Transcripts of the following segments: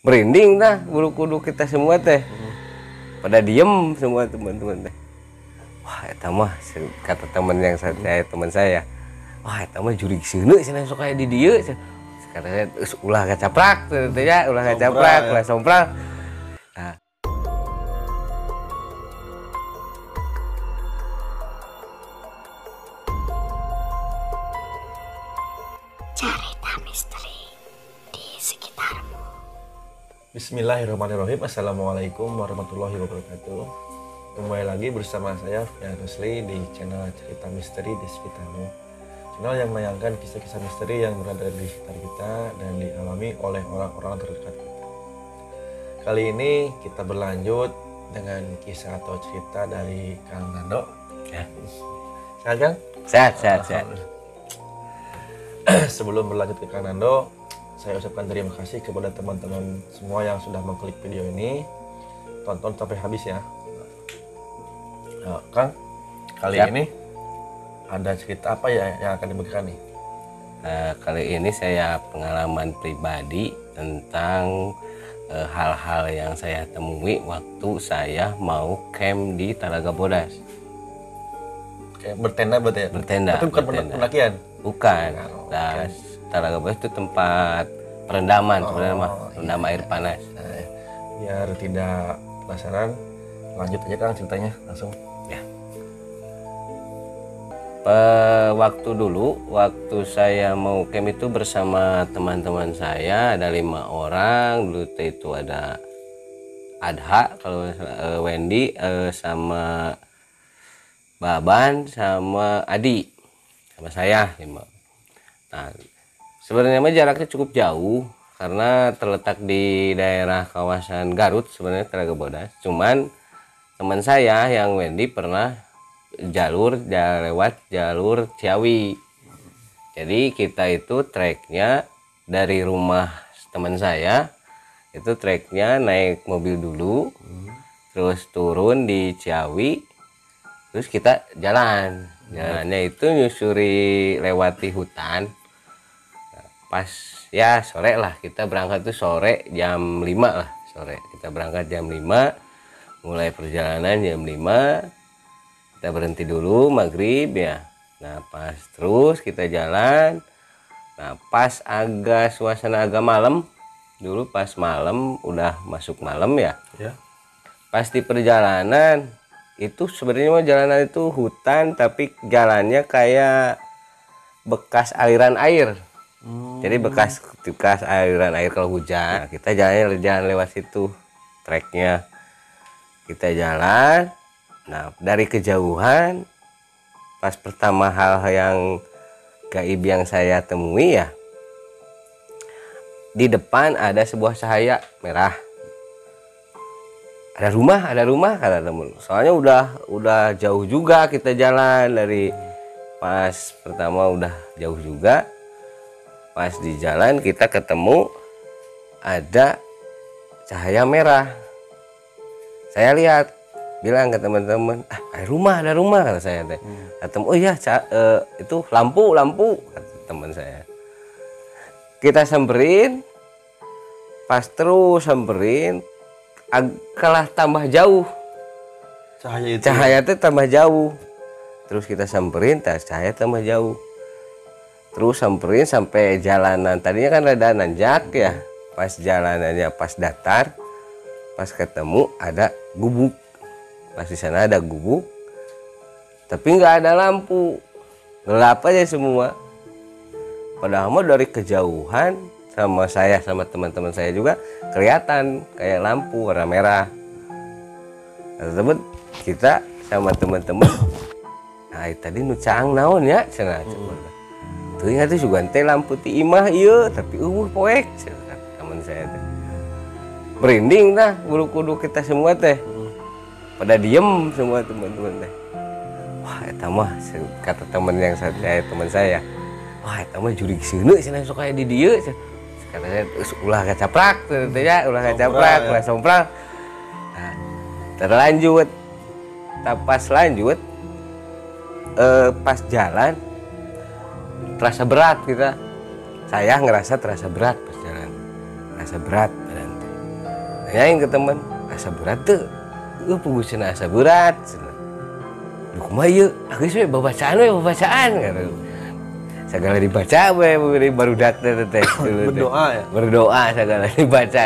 merinding dah bulu kuduk kita semua teh. Pada diem semua teman-teman teh. Wah, eta mah kata teman yang teman saya. Wah, eta mah jurig seuneu cenah sok aya di dieu. Kata saya ulah kacaprak teh ya, ulah kacaprak, ulah sompral. Nah, cerita misteri di sekitarmu. Bismillahirrahmanirrahim. Assalamualaikum warahmatullahi wabarakatuh. Kembali lagi bersama saya Fian Rusli di channel Cerita Misteri di Sekitarmu. Channel yang menayangkan kisah-kisah misteri yang berada di sekitar kita dan dialami oleh orang-orang terdekat kita. Kali ini kita berlanjut dengan kisah atau cerita dari Kang Nando. ya. Sehat Kang? Sehat. Sebelum berlanjut ke Kang Nando, saya ucapkan terima kasih kepada teman-teman semua yang sudah mengklik video ini. Tonton sampai habis ya. Nah, Kang, kali Siap. ini ada cerita apa ya yang akan dibagikan nih? Kali ini saya pengalaman pribadi tentang hal-hal yang saya temui waktu saya mau camp di Talaga Bodas. Kayak bertenda berarti ya? Bertenda. Tapi bukan pendakian? Bukan. Oh, Nah, Talaga Bodas itu tempat perendaman sebenarnya mah, rendam air panas. Nah, biar tidak penasaran, lanjut aja Kang ceritanya langsung. Ya. Waktu saya mau camp itu bersama teman-teman saya, ada 5 orang. Dulu itu ada Adha, kalau Wendy, sama Baban, sama Adi, sama saya 5. Nah, sebenarnya mah jaraknya cukup jauh karena terletak di daerah kawasan Garut sebenarnya Talaga Bodas. Cuman teman saya yang Wendy pernah lewat jalur Ciawi. Jadi kita itu treknya dari rumah teman saya, itu treknya naik mobil dulu, terus turun di Ciawi, terus kita jalannya itu nyusuri lewati hutan. Nah, pas ya sore lah, kita berangkat tuh sore jam 5 lah, sore kita berangkat jam 5, mulai perjalanan jam 5, kita berhenti dulu maghrib ya. Nah, pas terus kita jalan. Nah, pas suasana agak malam, dulu pas malam, udah masuk malam ya. Ya. Pas di perjalanan itu sebenarnya jalanan itu hutan, tapi jalannya kayak bekas aliran air. Jadi bekas aliran air kalau hujan. Nah, kita jalan lewat situ treknya. Kita jalan. Nah, dari kejauhan, pas pertama hal yang gaib yang saya temui ya, di depan ada sebuah cahaya merah. Ada rumah kata temen. Soalnya udah jauh juga kita jalan dari pas pertama, udah jauh juga. Pas di jalan kita ketemu ada cahaya merah. Saya lihat, bilang ke teman-teman, ada rumah kata saya teh. Oh iya, itu lampu kata teman saya. Kita samperin, pas terus samperin, kalah tambah jauh. Cahaya itu tambah jauh. Terus kita samperin, cahaya tambah jauh. Terus samperin sampai jalanan. Tadinya kan ada nanjak ya. Pas jalanannya pas datar, pas ketemu ada gubuk. Pas di sana ada gubuk, tapi nggak ada lampu, gelap aja semua. Padahal mah dari kejauhan sama saya sama teman-teman saya juga kelihatan kayak lampu warna merah. Tersebut kita sama teman-teman, nah tadi nu caang naon ya cenah. Tuh ingat tuh juga teh lampu ti imah ieu tapi poek cenah teman saya teh. Merinding dah bulu kuduk kita semua teh. Pada diem semua teman-teman teh. Wah, eta mah kata teman saya. Wah, eta mah jurig seuneu cenah sok aya di dieu. Kata saya ulah kacaprak teh ya, ulah kacaprak, ulah sompral. Nah, terlanjut. Pas lanjut pas jalan terasa berat kita. Saya ngerasa terasa berat pas jalan. Terasa berat badan teh. nanyain ke teman, asa berat tuh pengusina asa berat. Kumaha ieu? Geus we babacaan kata. Segala dibaca we baru datang teh. Berdoa ya. Berdoa segala dibaca.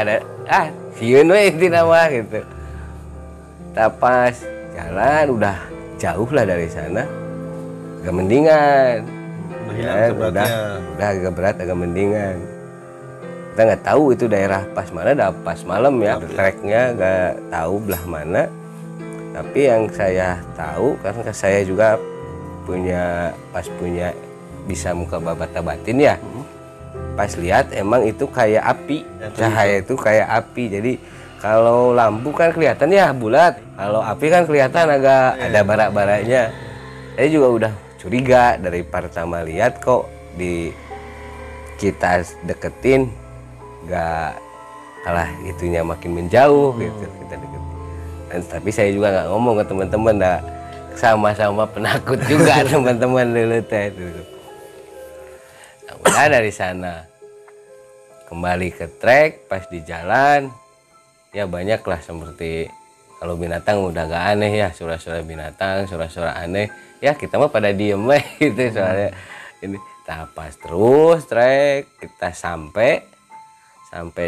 Sieun we intina mah gitu. Pas jalan udah jauh lah dari sana. Agak mendingan. Udah hilang beratnya. Udah agak berat, agak mendingan. Kita nggak tahu itu daerah pas mana, pas malam ya. Treknya nggak tahu belah mana. Tapi yang saya tahu karena saya juga punya bisa muka babata batin ya. Pas lihat emang itu kayak api, cahaya itu kayak api. Jadi kalau lampu kan kelihatan ya bulat, kalau api kan kelihatan agak ada bara-baranya. Saya juga udah curiga dari pertama lihat kok di kita deketin nggak kalah itunya makin menjauh gitu kita deketin. Tapi saya juga nggak ngomong ke teman-teman, sama-sama penakut juga teman-teman dulu teh. Nah, udah dari sana kembali ke trek, pas di jalan ya banyak lah seperti kalau binatang udah gak aneh ya, suara-suara binatang, suara-suara aneh ya kita mah pada diem gitu soalnya ini. Nah, pas terus trek kita sampai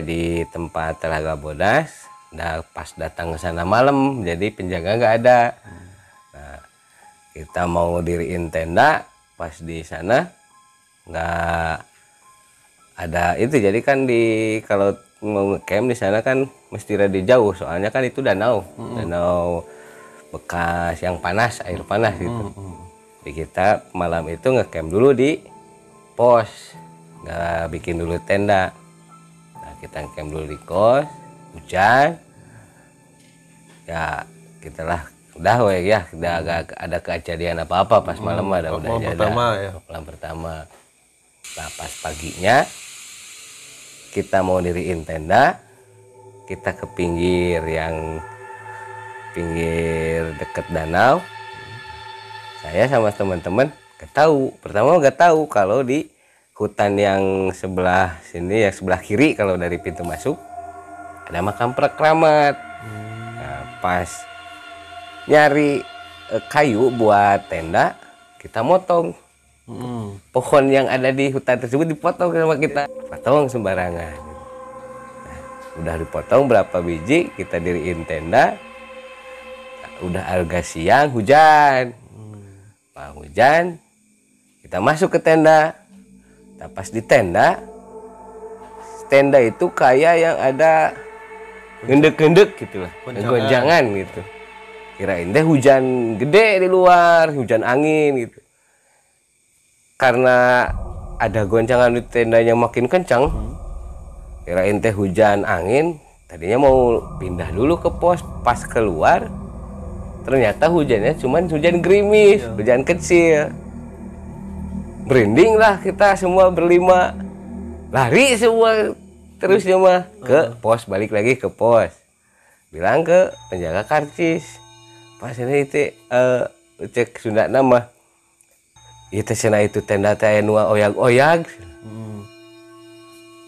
di tempat Telaga Bodas. Nah, pas datang ke sana malam, jadi penjaga nggak ada. Nah, kita mau diriin tenda, pas di sana nggak ada itu. Jadi kan kalau mau ngecamp di sana kan mesti rada jauh, soalnya kan itu danau bekas yang panas, air panas gitu. Jadi kita malam itu ngecamp dulu di pos, nggak bikin dulu tenda. Nah, kita ngecamp dulu di kos. Hujan ya kita lah udah ya udah agak ada kejadian apa-apa pas malam ada udah malam pertama. Nah, pas paginya kita mau diriin tenda, kita ke pinggir deket danau. Saya sama teman-teman pertama nggak tahu kalau di hutan yang sebelah sini, yang sebelah kiri kalau dari pintu masuk ada makam Prakeramat. Nah, pas nyari kayu buat tenda, kita motong pohon yang ada di hutan tersebut, dipotong sama kita, potong sembarangan. Nah, udah dipotong berapa biji, kita diriin tenda. Nah, udah agak siang, hujan. Nah, hujan, kita masuk ke tenda. Nah, pas di tenda itu kayak yang ada gendek-gendek gitu lah, gonjangan gitu. Kirain teh hujan gede di luar, hujan angin gitu. Karena ada goncangan di tendanya makin kencang, kirain teh hujan angin. Tadinya mau pindah dulu ke pos, pas keluar ternyata hujannya cuman hujan gerimis, hujan kecil. Merinding lah kita semua berlima, lari semua. Terus mah ke pos, balik lagi ke pos, bilang ke penjaga karcis, pas ini itu cek Sunda nama itu sana itu tenda teh nu oyag-oyag.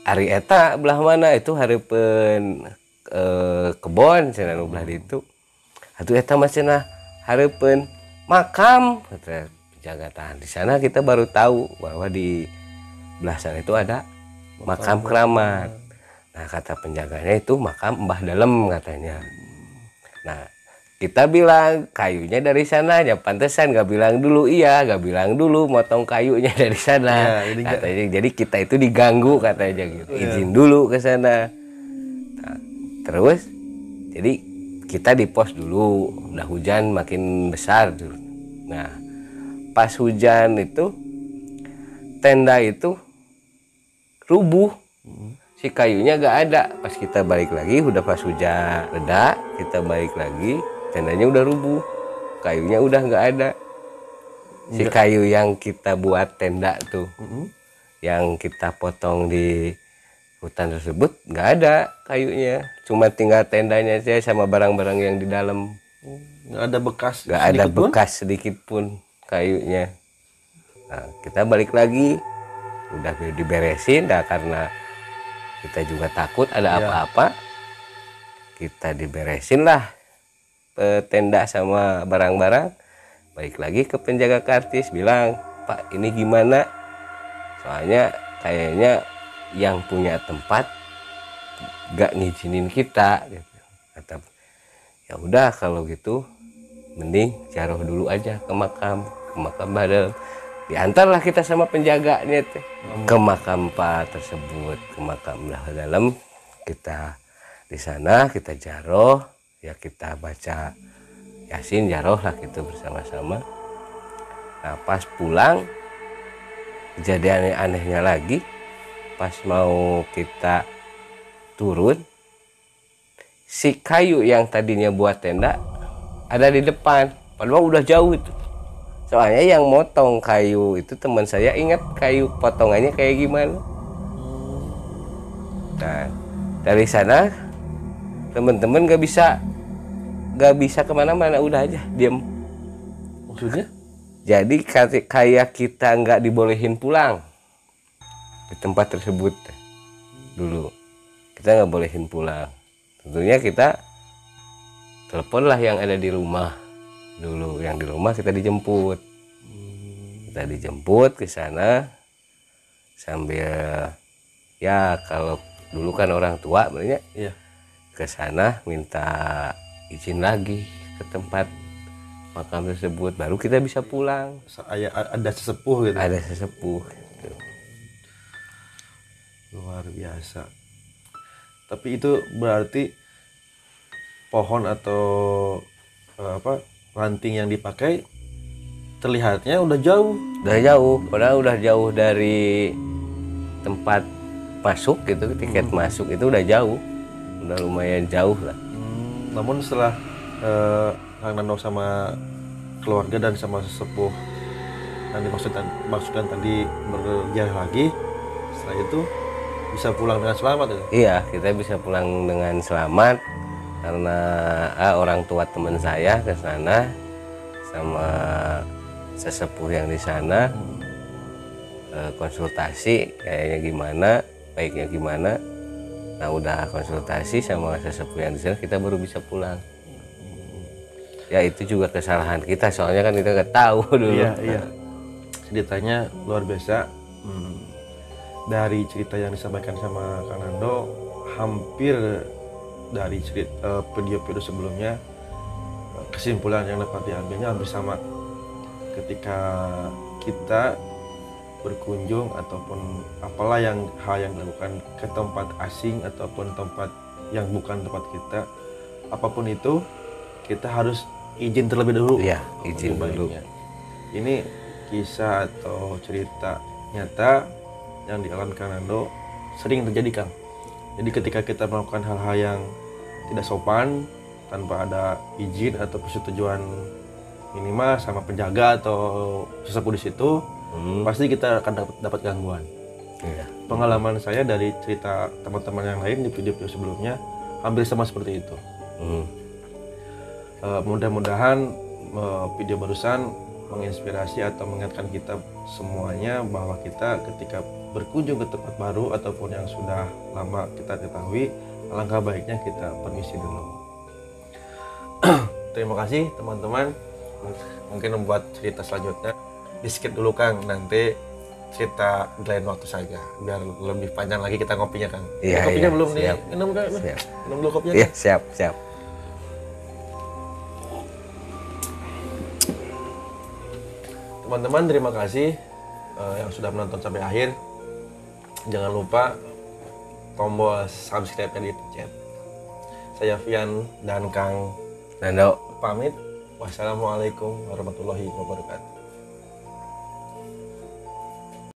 Ari eta belah mana itu hareupeun kebon cenah nu belah ditu. Atuh eta mah cenah hareupeun makam kata penjaga. Tahan di sana kita baru tahu bahwa di belah sana itu ada makam keramat. Nah, kata penjaganya itu makam Mbah Dalem katanya. Nah, kita bilang kayunya dari sana, ya pantesan nggak bilang dulu motong kayunya dari sana. Ya, katanya, jadi kita itu diganggu katanya gitu. Izin dulu ke sana. Nah, terus jadi kita di pos dulu, udah hujan makin besar dulu. Nah, pas hujan itu tenda itu rubuh. Si kayunya gak ada. Pas kita balik lagi, udah pas hujan reda, kita balik lagi, tendanya udah rubuh, kayunya udah gak ada. Si kayu yang kita buat tenda tuh, yang kita potong di hutan tersebut, gak ada kayunya. Cuma tinggal tendanya aja sama barang-barang yang di dalam. Gak ada bekas. Gak ada bekas sedikit pun kayunya. Nah, kita balik lagi, udah diberesin, karena kita juga takut ada apa-apa. kita diberesin lah tenda sama barang-barang. Baik lagi ke penjaga kartis bilang, Pak ini gimana, soalnya kayaknya yang punya tempat gak ngizinin kita gitu. Kata, ya udah kalau gitu mending jaroh dulu aja ke makam Badal. Diantarlah kita sama penjaganya teh ke makam Pak tersebut, ke makam dalam. Kita di sana kita jaroh, ya kita baca Yasin jaroh lah gitu bersama-sama. Nah pas pulang kejadian anehnya lagi, pas mau kita turun, si kayu yang tadinya buat tenda ada di depan, padahal udah jauh itu. Soalnya yang motong kayu itu teman saya, ingat kayu potongannya kayak gimana. Nah dari sana teman-teman gak bisa kemana-mana, udah aja diem. Maksudnya? Jadi kayak kita nggak dibolehin pulang di tempat tersebut dulu. Kita nggak bolehin pulang. Tentunya kita teleponlah yang ada di rumah dulu. Yang di rumah kita dijemput. Kita dijemput ke sana sambil ya kalau dulu kan orang tua sebenarnya. Iya. Ke sana minta izin lagi ke tempat makam tersebut, baru kita bisa pulang. Ada sesepuh gitu. Ada sesepuh gitu. Luar biasa. Tapi itu berarti pohon atau ranting yang dipakai terlihatnya udah jauh. Udah jauh, padahal udah jauh dari tempat masuk gitu, tiket masuk itu udah jauh, udah lumayan jauh lah. Namun setelah Kang Nando sama keluarga dan sama sesepuh yang dimaksudkan tadi berjalan lagi, setelah itu bisa pulang dengan selamat ya? Iya, kita bisa pulang dengan selamat karena orang tua teman saya ke sana sama sesepuh yang di sana konsultasi kayaknya gimana, baiknya gimana. Nah udah konsultasi sama sesepuh yang di sana, kita baru bisa pulang. Ya itu juga kesalahan kita, soalnya kan kita nggak tahu dulu. Iya. Ceritanya luar biasa. Dari cerita yang disampaikan sama Kang Nando, hampir dari cerita video-video sebelumnya, kesimpulan yang dapat diambilnya hampir sama. Ketika kita berkunjung ataupun apalah hal yang dilakukan ke tempat asing ataupun tempat yang bukan tempat kita, apapun itu kita harus izin terlebih dahulu. Iya, izin dulu. Ini kisah atau cerita nyata yang dialami Kang Nando sering terjadi, Kang. Jadi ketika kita melakukan hal-hal yang tidak sopan tanpa ada izin atau persetujuan minimal sama penjaga atau sesepuh di situ, pasti kita akan dapat gangguan. Iya. Pengalaman saya dari cerita teman-teman yang lain di video-video sebelumnya hampir sama seperti itu. Mudah-mudahan video barusan menginspirasi atau mengingatkan kita semuanya bahwa kita ketika berkunjung ke tempat baru ataupun yang sudah lama kita ketahui, alangkah baiknya kita permisi dulu. Terima kasih teman-teman. Mungkin membuat cerita selanjutnya di skip dulu, Kang. Nanti cerita di lain waktu saja biar lebih panjang lagi kita ngopinya, Kang. Iya, Kopinya iya, belum siap. nih minum, Kang. Siap. Minum dulu kopinya, Iya, Kang. siap. Teman-teman, terima kasih yang sudah menonton sampai akhir. Jangan lupa tombol subscribe-nya dipencet. Saya Fian dan Kang Nando. pamit. Wassalamualaikum warahmatullahi wabarakatuh.